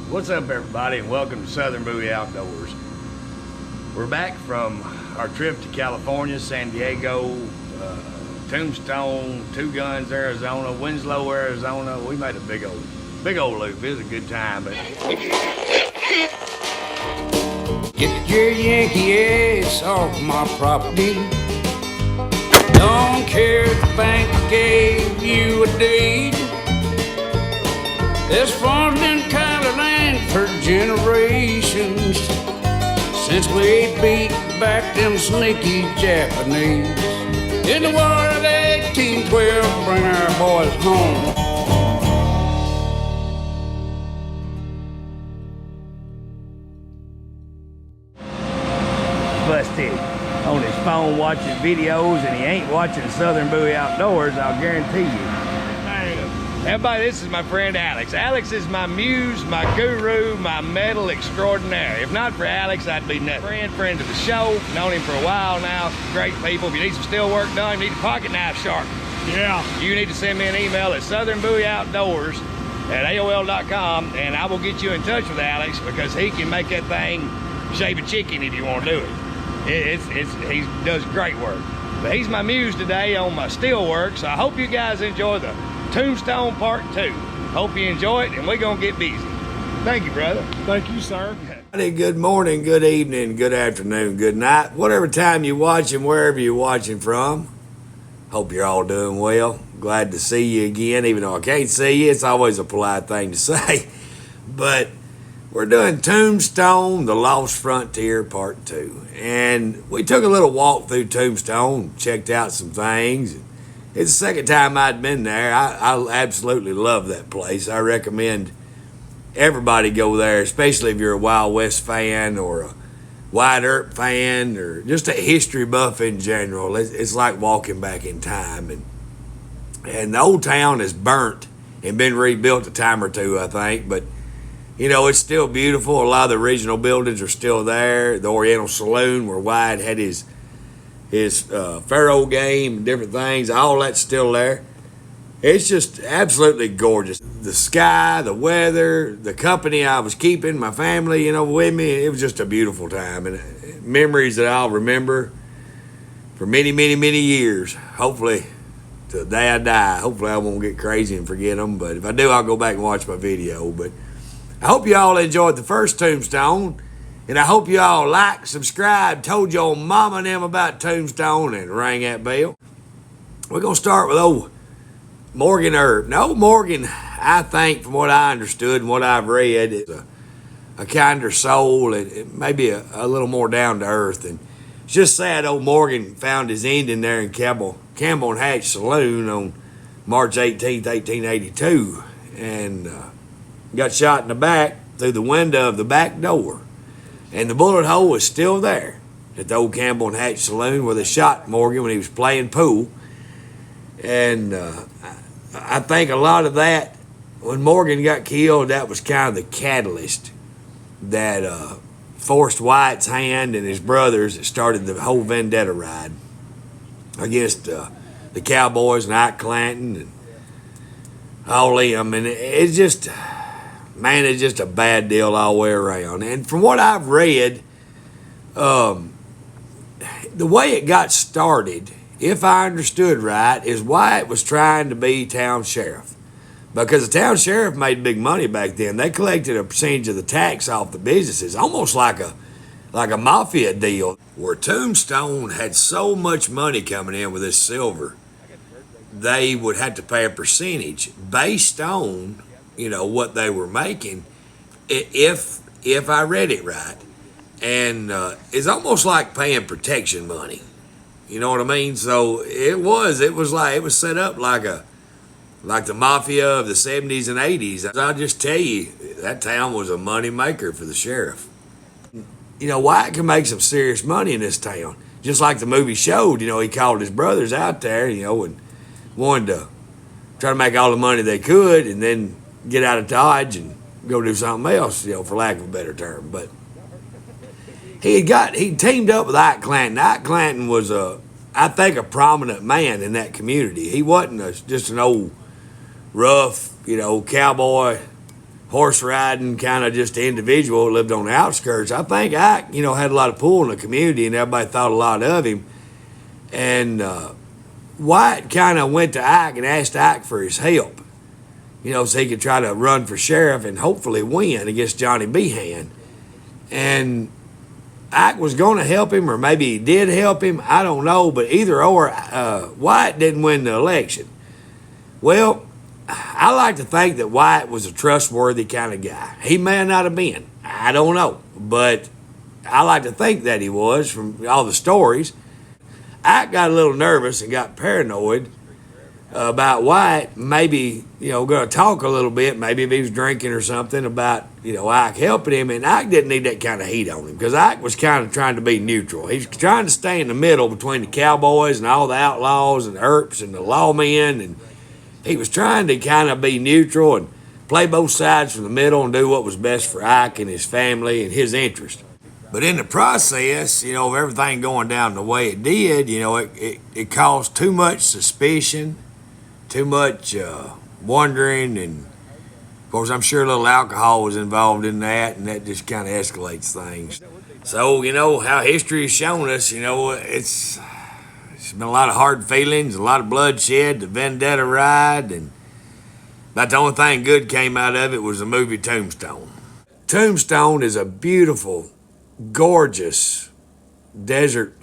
What's up, everybody, and welcome to Southern Bowie Outdoors. We're back from our trip to California, San Diego, Tombstone, Two Guns, Arizona, Winslow, Arizona. We made a big old loop. It was a good time, but Get your Yankee ass off my property. Don't care if the bank gave you a deed. This farm's been cattle land for generations, since we beat back them sneaky Japanese. In the war of 1812, bring our boys home. busted on his phone watching videos, and he ain't watching Southern Bowie Outdoors, I'll guarantee you. Everybody, this is my friend Alex. Alex is my muse, my guru, my medal extraordinaire. If not for Alex, I'd be nothing. Friend of the show, known him for a while now. Great people. If you need some steel work done, you need a pocket knife sharp. Yeah. You need to send me an email at southernbowieoutdoors@AOL.com, and I will get you in touch with Alex, because he can make that thing shave a chicken if you want to do it. He does great work. But he's my muse today on my steel work, so I hope you guys enjoy the Tombstone Part 2. Hope you enjoy it, and we're gonna get busy. Thank you, brother. Thank you, sir. Good morning, good evening, good afternoon, good night, whatever time you're watching, wherever you're watching from. Hope you're all doing well. Glad to see you again, even though I can't see you. It's always a polite thing to say. But we're doing Tombstone, The Lost Frontier Part 2. And we took a little walk through Tombstone, checked out some things. It's the second time I'd been there. I absolutely love that place. I recommend everybody go there, especially if you're a Wild West fan or a Wide Earp fan or just a history buff in general. It's like walking back in time. And the old town is burnt and been rebuilt a time or two, I think. But, you know, it's still beautiful. A lot of the original buildings are still there. The Oriental Saloon where Wyatt had his faro game and different things, all that's still there. It's just absolutely gorgeous. The sky, the weather, the company I was keeping, my family, you know, with me, it was just a beautiful time. And memories that I'll remember for many, many, many years. Hopefully, till the day I die, hopefully I won't get crazy and forget them. But if I do, I'll go back and watch my video. But I hope you all enjoyed the first Tombstone. And I hope you all like, subscribe, told your mama and them about Tombstone, and rang that bell. We're going to start with old Morgan Earp. Now, old Morgan, I think, from what I understood and what I've read, is a kinder soul and maybe a little more down to earth. And it's just sad old Morgan found his ending there in Campbell and Hatch Saloon on March 18th, 1882, and got shot in the back through the window of the back door. And the bullet hole was still there at the old Campbell and Hatch Saloon where they shot Morgan when he was playing pool. And I think a lot of that, when Morgan got killed, that was kind of the catalyst that forced Wyatt's hand and his brothers. It started the whole vendetta ride against the Cowboys and Ike Clanton and all of them. And it's just... man, it's just a bad deal all the way around. And from what I've read, the way it got started, if I understood right, is Wyatt was trying to be town sheriff. Because the town sheriff made big money back then. They collected a percentage of the tax off the businesses, almost like a mafia deal. Where Tombstone had so much money coming in with this silver, they would have to pay a percentage based on, you know, what they were making, if I read it right. And it's almost like paying protection money. You know what I mean? So it was set up like the mafia of the 70s and 80s. I'll just tell you, that town was a money maker for the sheriff. You know, Wyatt can make some serious money in this town. Just like the movie showed, you know, he called his brothers out there, you know, and wanted to try to make all the money they could and then get out of Dodge and go do something else, you know, for lack of a better term. But he teamed up with Ike Clanton. Ike Clanton was I think, a prominent man in that community. He wasn't just an old rough, you know, cowboy horse riding kind of just individual, lived on the outskirts. I think Ike, had a lot of pull in the community, and everybody thought a lot of him. And White kind of went to Ike and asked Ike for his help, so he could try to run for sheriff and hopefully win against Johnny Behan. And Ike was going to help him, or maybe he did help him. I don't know, but either or, White didn't win the election. Well, I like to think that White was a trustworthy kind of guy. He may not have been. I don't know. But I like to think that he was from all the stories. Ike got a little nervous and got paranoid about White maybe, going to talk a little bit, maybe if he was drinking or something, about, Ike helping him. And Ike didn't need that kind of heat on him, because Ike was kind of trying to be neutral. He's trying to stay in the middle between the cowboys and all the outlaws and the Earps and the lawmen, and he was trying to kind of be neutral and play both sides from the middle and do what was best for Ike and his family and his interest. But in the process, of everything going down the way it did, it caused too much suspicion, too much wondering, and of course I'm sure a little alcohol was involved in that, and that just kind of escalates things. So, how history has shown us, it's been a lot of hard feelings, a lot of bloodshed, the vendetta ride, and about the only thing good came out of it was the movie Tombstone. Tombstone is a beautiful, gorgeous desert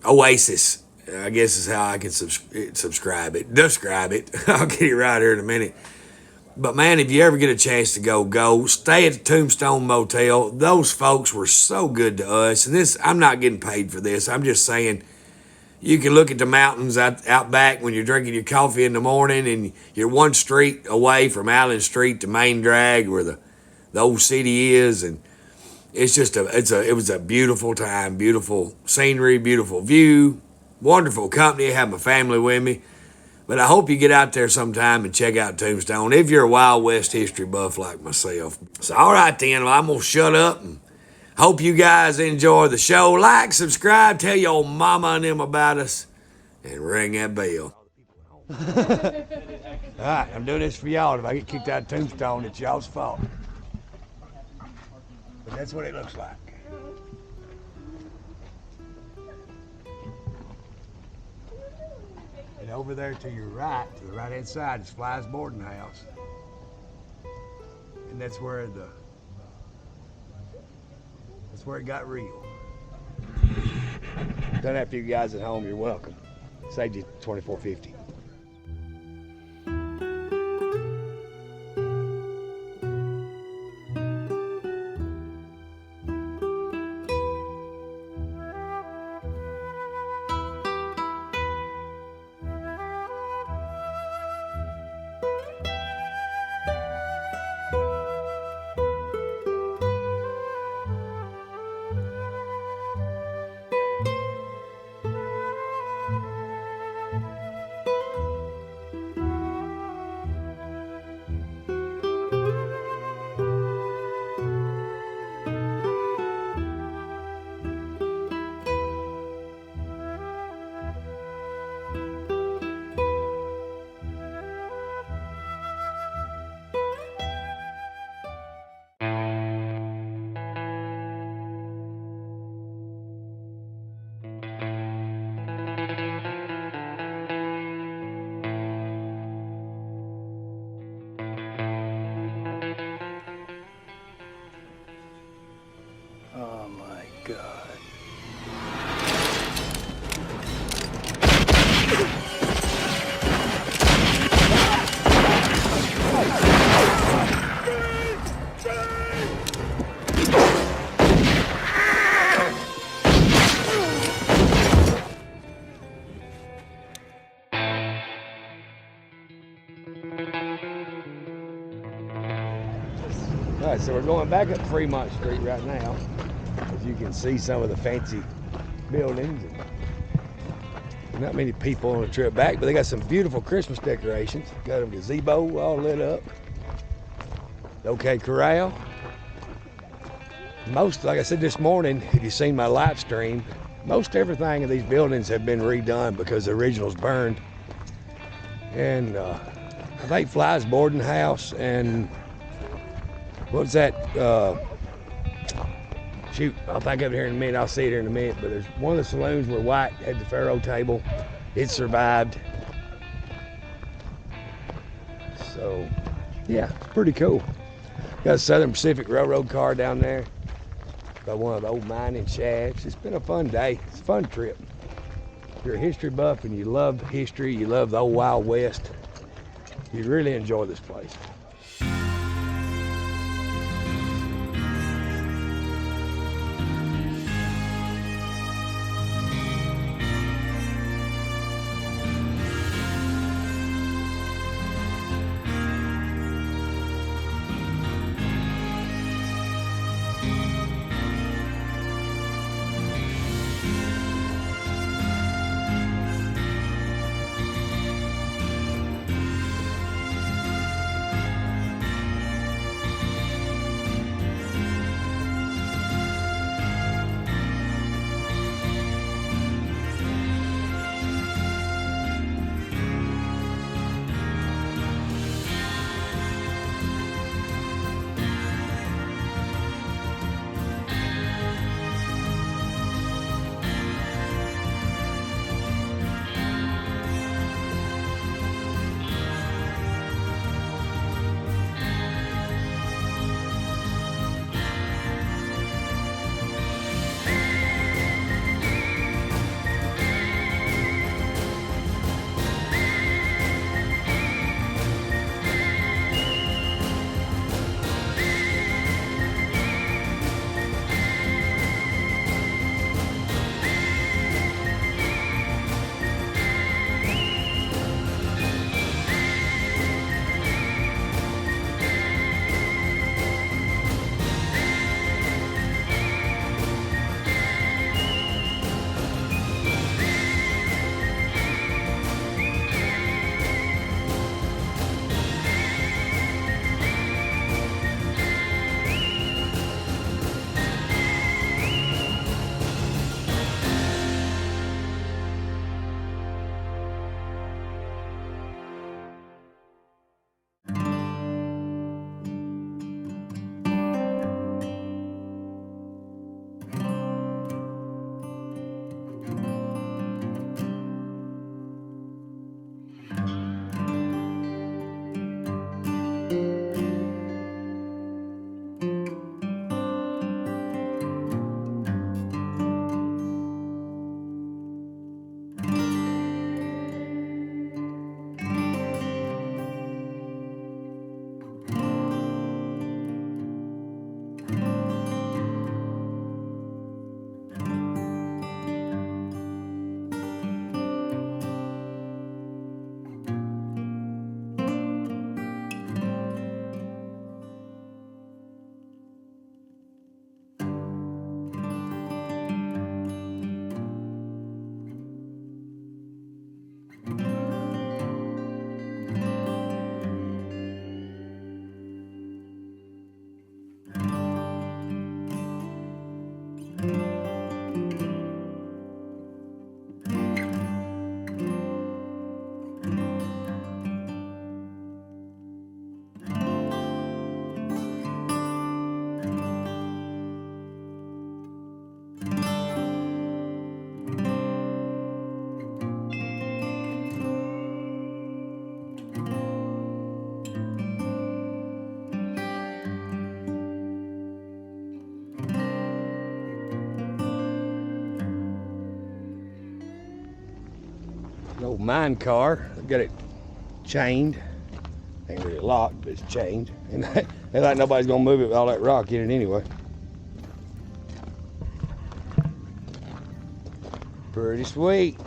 oasis, I guess is how I can describe it. I'll get it right here in a minute. But man, if you ever get a chance to go. Stay at the Tombstone Motel. Those folks were so good to us. And this, I'm not getting paid for this. I'm just saying, you can look at the mountains out back when you're drinking your coffee in the morning, and you're one street away from Allen Street, the main drag where the old city is, and it's just it was a beautiful time, beautiful scenery, beautiful view, wonderful company. I have my family with me. But I hope you get out there sometime and check out Tombstone if you're a Wild West history buff like myself. So, all right then, well, I'm going to shut up and hope you guys enjoy the show. Like, subscribe, tell your mama and them about us, and ring that bell. All right, I'm doing this for y'all. If I get kicked out of Tombstone, it's y'all's fault. But that's what it looks like. And over there to your right, to the right-hand side, is Fly's boarding house. And that's where it got real. Done that for you guys at home, you're welcome. Saved you $24.50. All right, so we're going back up Fremont Street right now. As you can see, some of the fancy buildings. And not many people on the trip back, but they got some beautiful Christmas decorations. Got a gazebo all lit up. OK Corral. Most, like I said this morning, if you've seen my live stream, most everything in these buildings have been redone because the originals burned. And I think Fly's boarding house and what's that? Shoot, I'll think of it here in a minute. I'll see it here in a minute. But there's one of the saloons where White had the faro table. It survived. So, yeah, it's pretty cool. Got a Southern Pacific Railroad car down there by one of the old mining shafts. It's been a fun day. It's a fun trip. If you're a history buff and you love history, you love the old Wild West, you really enjoy this place. An old mine car. I've got it chained. Ain't really locked, but it's chained. And ain't like nobody's gonna move it with all that rock in it anyway. Pretty sweet.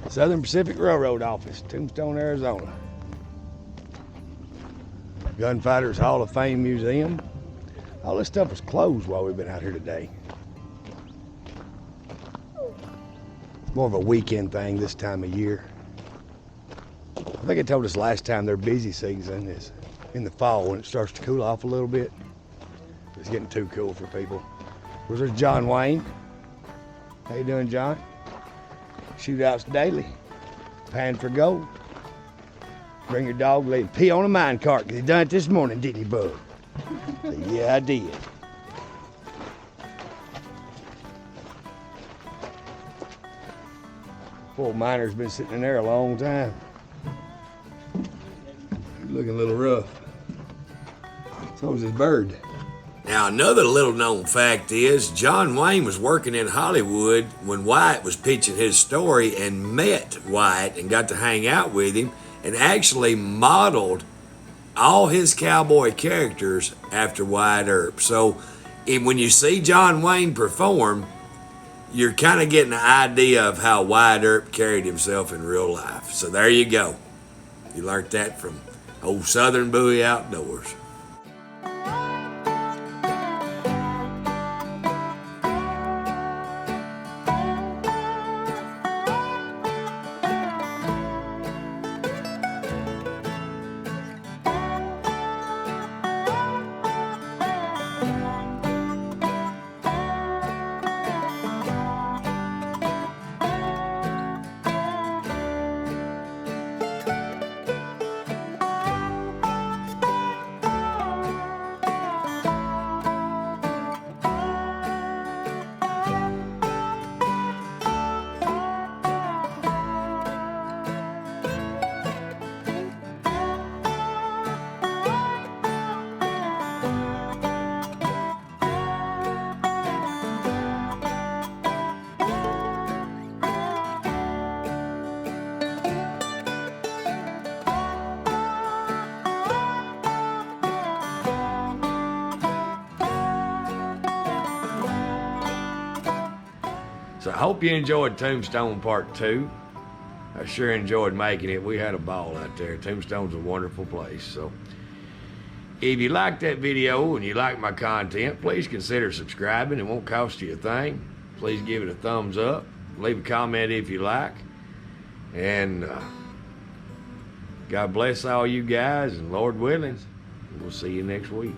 Southern Pacific Railroad office, Tombstone, Arizona. Gunfighters Hall of Fame Museum. All this stuff was closed while we've been out here today. More of a weekend thing this time of year. I think it told us last time their busy season is in the fall when it starts to cool off a little bit. It's getting too cool for people. Of course, there's John Wayne. How you doing, John? Shootouts daily. Pan for gold. Bring your dog, let him pee on a mine cart. He done it this morning, didn't he, bud? Yeah, I did. Poor miner's been sitting in there a long time. Looking a little rough. So's his bird. Now, another little known fact is John Wayne was working in Hollywood when Wyatt was pitching his story and met Wyatt and got to hang out with him and actually modeled all his cowboy characters after Wyatt Earp. So when you see John Wayne perform, you're kind of getting an idea of how Wyatt Earp carried himself in real life. So there you go. You learned that from old Southern Bowie Outdoors. So I hope you enjoyed Tombstone Part 2. I sure enjoyed making it. We had a ball out there. Tombstone's a wonderful place. So if you liked that video and you like my content, please consider subscribing. It won't cost you a thing. Please give it a thumbs up. Leave a comment if you like. And God bless all you guys, and Lord willing, we'll see you next week.